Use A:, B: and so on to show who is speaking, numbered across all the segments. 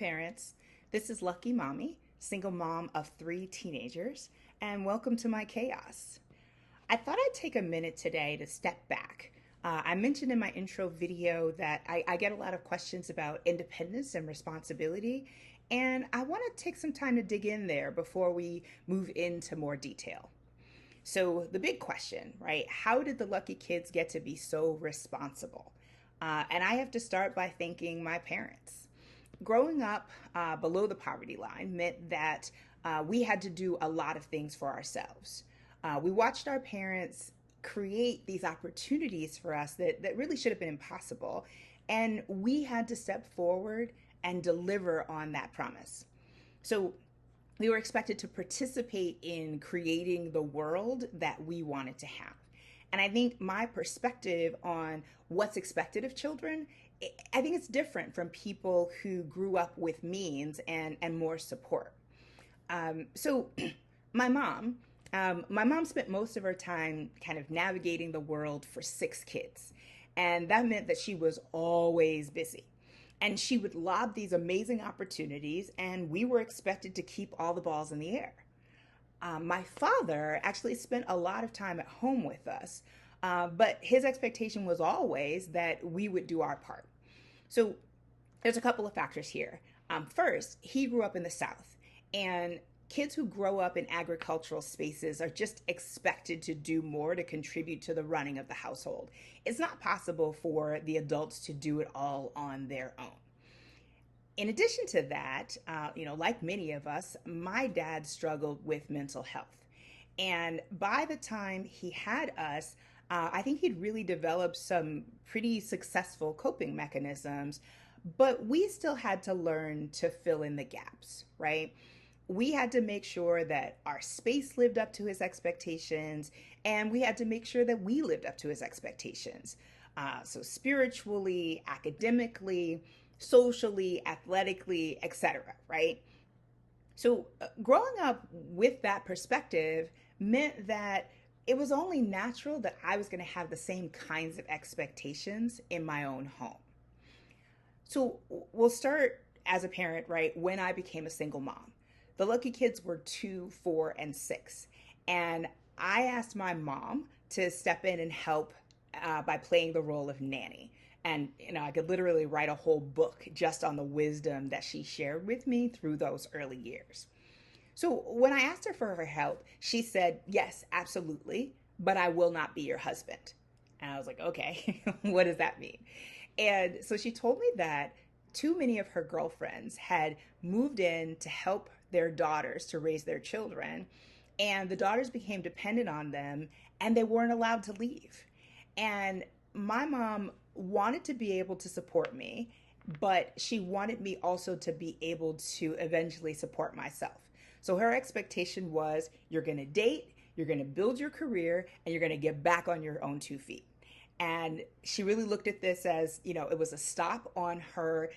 A: parents. This is Lucky Mommy, single mom of three teenagers, and welcome to my chaos. I thought I'd take a minute today to step back. I mentioned in my intro video that I get a lot of questions about independence and responsibility, and I want to take some time to dig in there before we move into more detail. So, the big question, right? How did the lucky kids get to be so responsible? And I have to start by thanking my parents. Growing up below the poverty line meant that we had to do a lot of things for ourselves. We watched our parents create these opportunities for us that really should have been impossible. And we had to step forward and deliver on that promise. So we were expected to participate in creating the world that we wanted to have. And I think my perspective on what's expected of children, I think it's different from people who grew up with means and more support. So my mom, my mom spent most of her time kind of navigating the world for six kids. And that meant that she was always busy. And she would lob these amazing opportunities, and we were expected to keep all the balls in the air. My father actually spent a lot of time at home with us, but his expectation was always that we would do our part. So there's a couple of factors here. First, he grew up in the South, and kids who grow up in agricultural spaces are just expected to do more to contribute to the running of the household. It's not possible for the adults to do it all on their own. In addition to that, like many of us, my dad struggled with mental health. And by the time he had us, I think he'd really developed some pretty successful coping mechanisms, but we still had to learn to fill in the gaps, right? We had to make sure that our space lived up to his expectations, and we had to make sure that we lived up to his expectations. So spiritually, academically, socially, athletically, etc., right? So growing up with that perspective meant that it was only natural that I was going to have the same kinds of expectations in my own home. So we'll start as a parent, right, when I became a single mom. The lucky kids were 2, 4, and 6. And I asked my mom to step in and help by playing the role of nanny. And, I could literally write a whole book just on the wisdom that she shared with me through those early years. So when I asked her for her help, she said, yes, absolutely, but I will not be your husband. And I was like, okay, what does that mean? And so she told me that too many of her girlfriends had moved in to help their daughters to raise their children, and the daughters became dependent on them, and they weren't allowed to leave. And my mom wanted to be able to support me, but she wanted me also to be able to eventually support myself. So her expectation was, you're going to date, you're going to build your career, and you're going to get back on your own 2 feet. And she really looked at this as, it was a stop on her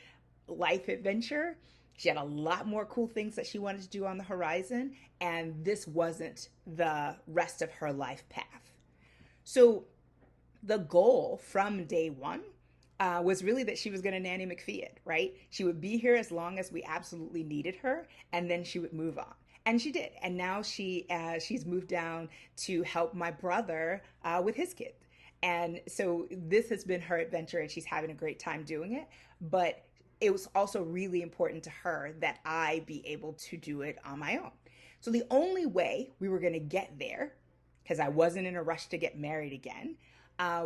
A: life adventure. She had a lot more cool things that she wanted to do on the horizon, and this wasn't the rest of her life path. So the goal from day one was really that she was going to nanny McPhee it, right? She would be here as long as we absolutely needed her, and then she would move on. And she did. And now she's moved down to help my brother with his kid. And so this has been her adventure, and she's having a great time doing it. But it was also really important to her that I be able to do it on my own. So the only way we were going to get there, because I wasn't in a rush to get married again,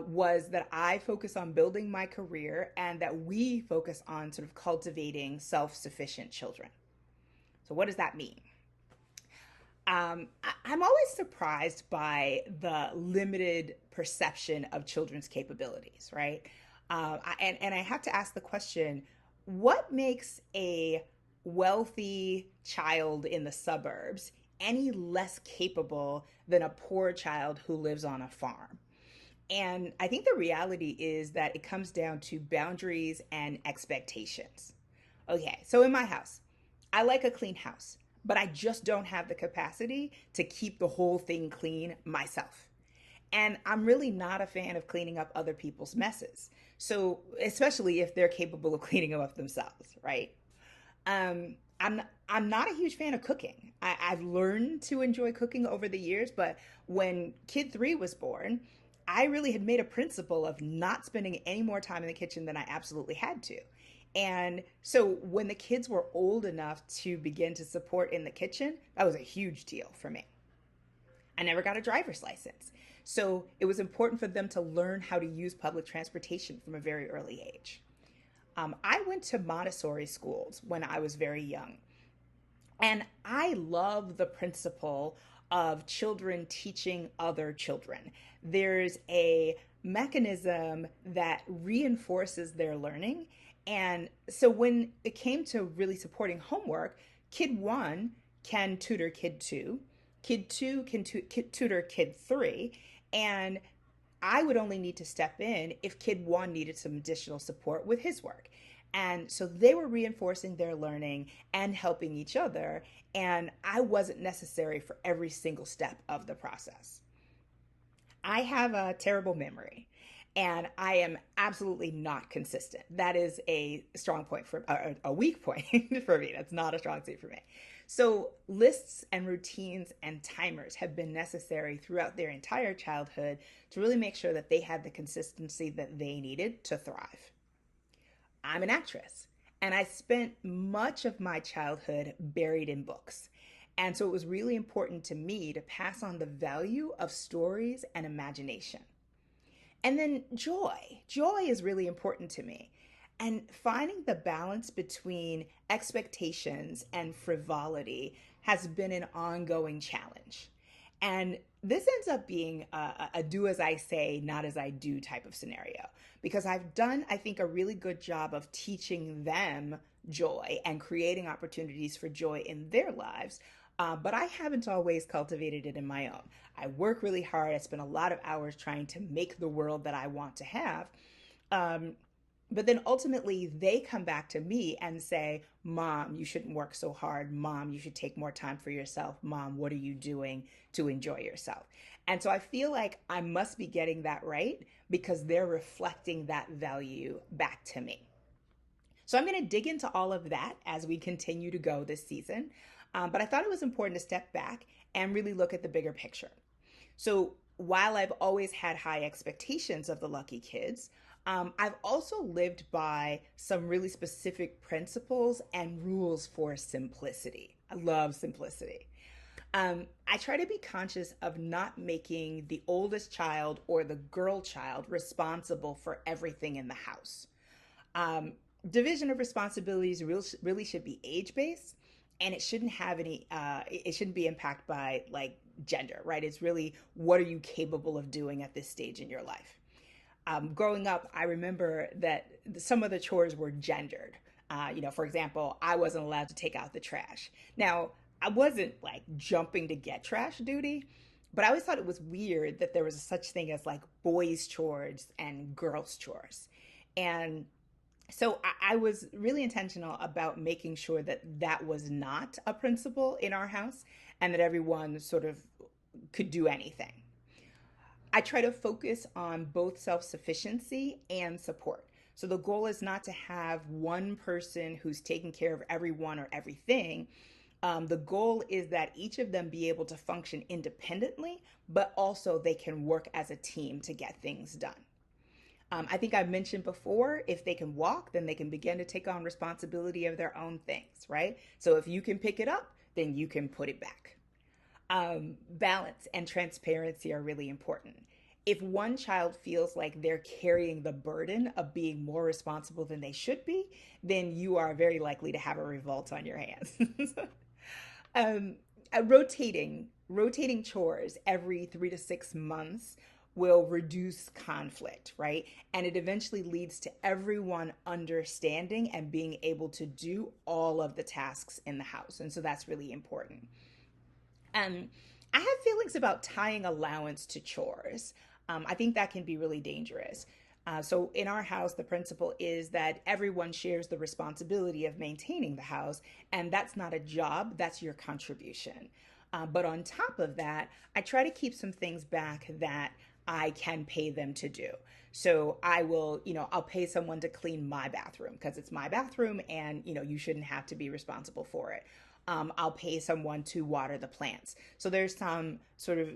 A: was that I focus on building my career and that we focus on sort of cultivating self-sufficient children. So what does that mean? I'm always surprised by the limited perception of children's capabilities, right? And I have to ask the question, what makes a wealthy child in the suburbs any less capable than a poor child who lives on a farm? And I think the reality is that it comes down to boundaries and expectations. Okay, so in my house, I like a clean house, but I just don't have the capacity to keep the whole thing clean myself. And I'm really not a fan of cleaning up other people's messes. So, especially if they're capable of cleaning them up themselves, right? I'm not a huge fan of cooking. I've learned to enjoy cooking over the years, but when kid three was born, I really had made a principle of not spending any more time in the kitchen than I absolutely had to. And so when the kids were old enough to begin to support in the kitchen, that was a huge deal for me. I never got a driver's license. So it was important for them to learn how to use public transportation from a very early age. I went to Montessori schools when I was very young. And I love the principle of children teaching other children. There's a mechanism that reinforces their learning. And so when it came to really supporting homework, kid one can tutor kid two can tutor kid three, and I would only need to step in if kid one needed some additional support with his work. And so they were reinforcing their learning and helping each other. And I wasn't necessary for every single step of the process. I have a terrible memory and I am absolutely not consistent. That is a strong point for a weak point for me. That's not a strong suit for me. So lists and routines and timers have been necessary throughout their entire childhood to really make sure that they had the consistency that they needed to thrive. I'm an actress, and I spent much of my childhood buried in books. And so it was really important to me to pass on the value of stories and imagination. And then joy. Joy is really important to me. And finding the balance between expectations and frivolity has been an ongoing challenge. And this ends up being a do as I say, not as I do type of scenario because I've done, I think, a really good job of teaching them joy and creating opportunities for joy in their lives. But I haven't always cultivated it in my own. I work really hard. I spend a lot of hours trying to make the world that I want to have. Um, but then ultimately, they come back to me and say, Mom, you shouldn't work so hard. Mom, you should take more time for yourself. Mom, what are you doing to enjoy yourself? And so I feel like I must be getting that right because they're reflecting that value back to me. So I'm going to dig into all of that as we continue to go this season. But I thought it was important to step back and really look at the bigger picture. So while I've always had high expectations of the lucky kids, I've also lived by some really specific principles and rules for simplicity. I love simplicity. I try to be conscious of not making the oldest child or the girl child responsible for everything in the house. Um, Division of responsibilities really should be age based, and it shouldn't have any. It shouldn't be impacted by like gender, right? It's really what are you capable of doing at this stage in your life. Growing up, I remember that some of the chores were gendered. For example, I wasn't allowed to take out the trash. Now, I wasn't like jumping to get trash duty, but I always thought it was weird that there was such thing as like boys' chores and girls' chores. And so I was really intentional about making sure that that was not a principle in our house and that everyone sort of could do anything. I try to focus on both self sufficiency and support. So the goal is not to have one person who's taking care of everyone or everything. The goal is that each of them be able to function independently, but also they can work as a team to get things done. I think I mentioned before, if they can walk, then they can begin to take on responsibility of their own things, right? So if you can pick it up, then you can put it back. Balance and transparency are really important. If one child feels like they're carrying the burden of being more responsible than they should be, then you are very likely to have a revolt on your hands. um, rotating chores every 3 to 6 months will reduce conflict, right? And it eventually leads to everyone understanding and being able to do all of the tasks in the house. And so that's really important. Um, I have feelings about tying allowance to chores. I think that can be really dangerous. So in our house, the principle is that everyone shares the responsibility of maintaining the house, and that's not a job, that's your contribution. But on top of that, I try to keep some things back that I can pay them to do. So I will, I'll pay someone to clean my bathroom because it's my bathroom and, you shouldn't have to be responsible for it. I'll pay someone to water the plants. So there's some sort of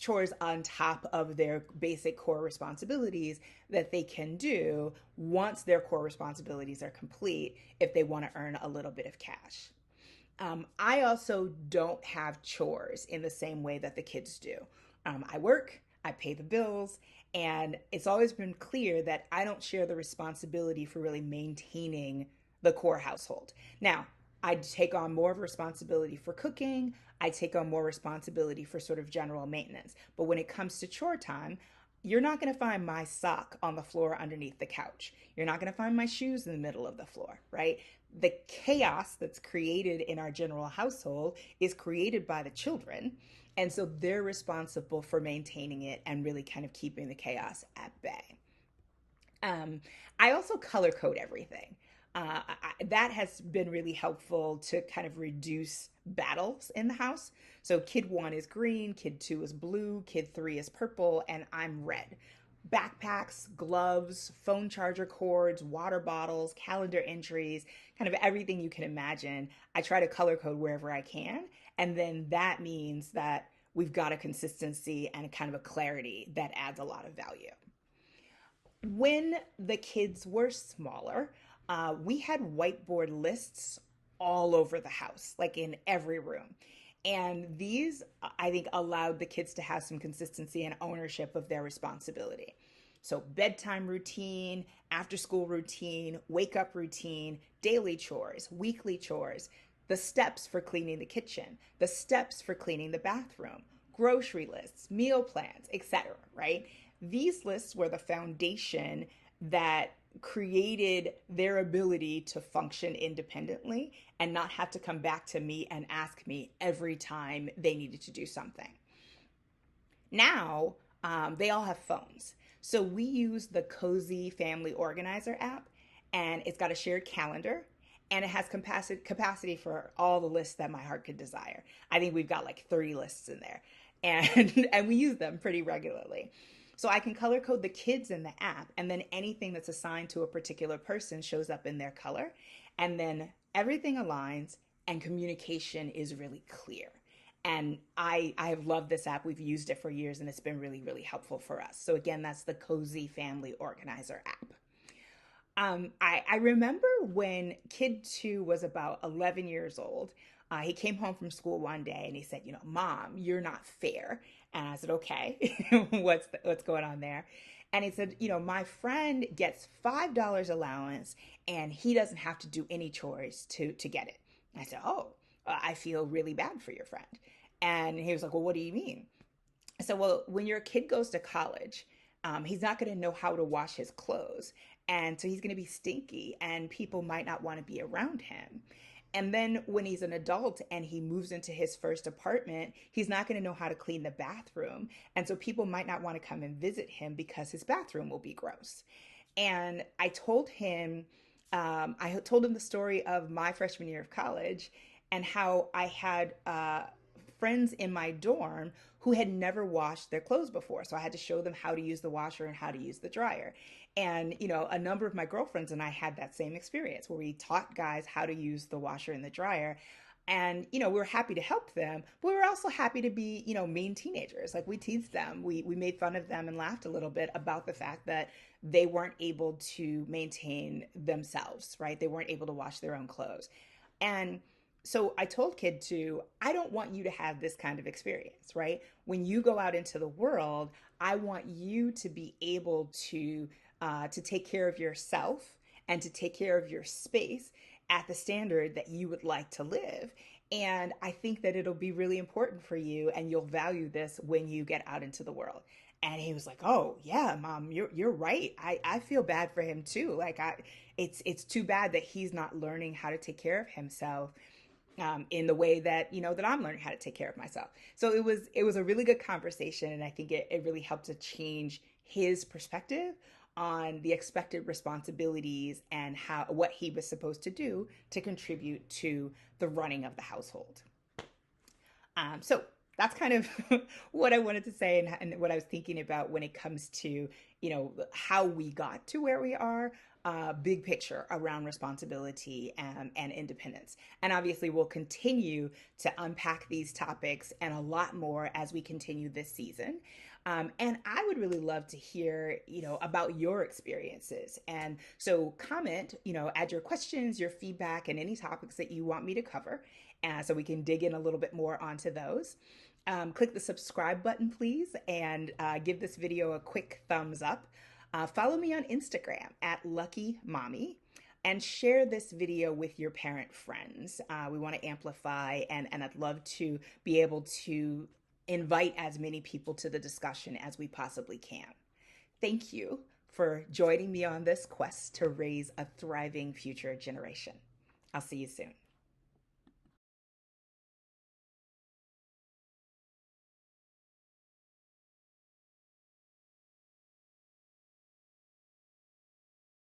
A: chores on top of their basic core responsibilities that they can do once their core responsibilities are complete if they want to earn a little bit of cash. I also don't have chores in the same way that the kids do. I work, I pay the bills, and it's always been clear that I don't share the responsibility for really maintaining the core household. Now, I take on more of a responsibility for cooking. I take on more responsibility for sort of general maintenance. But when it comes to chore time, you're not going to find my sock on the floor underneath the couch. You're not going to find my shoes in the middle of the floor, right? The chaos that's created in our general household is created by the children. And so they're responsible for maintaining it and really kind of keeping the chaos at bay. I also color code everything. That has been really helpful to kind of reduce battles in the house. So kid one is green, kid two is blue, kid three is purple, and I'm red. Backpacks, gloves, phone charger cords, water bottles, calendar entries, kind of everything you can imagine. I try to color code wherever I can. And then that means that we've got a consistency and a kind of a clarity that adds a lot of value. When the kids were smaller, we had whiteboard lists all over the house, like in every room. And these, I think, allowed the kids to have some consistency and ownership of their responsibility. So, bedtime routine, after school routine, wake up routine, daily chores, weekly chores, the steps for cleaning the kitchen, the steps for cleaning the bathroom, grocery lists, meal plans, etc., right? These lists were the foundation that created their ability to function independently and not have to come back to me and ask me every time they needed to do something. Now, they all have phones. So we use the Cozy Family Organizer app, and it's got a shared calendar, and it has capacity for all the lists that my heart could desire. I think we've got like 30 lists in there, and we use them pretty regularly. So I can color code the kids in the app, and then anything that's assigned to a particular person shows up in their color. And then everything aligns and communication is really clear. And I have loved this app. We've used it for years and it's been really, really helpful for us. So again, that's the Cozy Family Organizer app. I remember when kid two was about 11 years old, he came home from school one day and he said, Mom, you're not fair. And I said, okay, what's going on there? And he said, my friend gets $5 allowance and he doesn't have to do any chores to get it. And I said, oh, I feel really bad for your friend. And he was like, well, what do you mean? I said, well, when your kid goes to college, he's not going to know how to wash his clothes. And so he's going to be stinky and people might not want to be around him. And then when he's an adult and he moves into his first apartment, he's not going to know how to clean the bathroom. And so people might not want to come and visit him because his bathroom will be gross. And I told him the story of my freshman year of college and how I had friends in my dorm who had never washed their clothes before. So I had to show them how to use the washer and how to use the dryer. And, a number of my girlfriends and I had that same experience where we taught guys how to use the washer and the dryer. And, we were happy to help them, but we were also happy to be, mean teenagers. Like we teased them. We made fun of them and laughed a little bit about the fact that they weren't able to maintain themselves, right? They weren't able to wash their own clothes. And so I told kid two, I don't want you to have this kind of experience, right? When you go out into the world, I want you to be able to take care of yourself and to take care of your space at the standard that you would like to live. And I think that it'll be really important for you and you'll value this when you get out into the world. And he was like, oh yeah, Mom, you're right. I feel bad for him too. Like it's too bad that he's not learning how to take care of himself in the way that, that I'm learning how to take care of myself. So it was a really good conversation. And I think it really helped to change his perspective on the expected responsibilities and what he was supposed to do to contribute to the running of the household. So that's kind of what I wanted to say, and what I was thinking about when it comes to, how we got to where we are, big picture around responsibility and independence. And obviously, we'll continue to unpack these topics and a lot more as we continue this season. And I would really love to hear, about your experiences. And so comment, add your questions, your feedback, and any topics that you want me to cover, so we can dig in a little bit more onto those. Click the subscribe button, please, and give this video a quick thumbs up. Follow me on Instagram at Lucky Mommy, and share this video with your parent friends. We want to amplify, and I'd love to be able to invite as many people to the discussion as we possibly can. Thank you for joining me on this quest to raise a thriving future generation. I'll see you soon.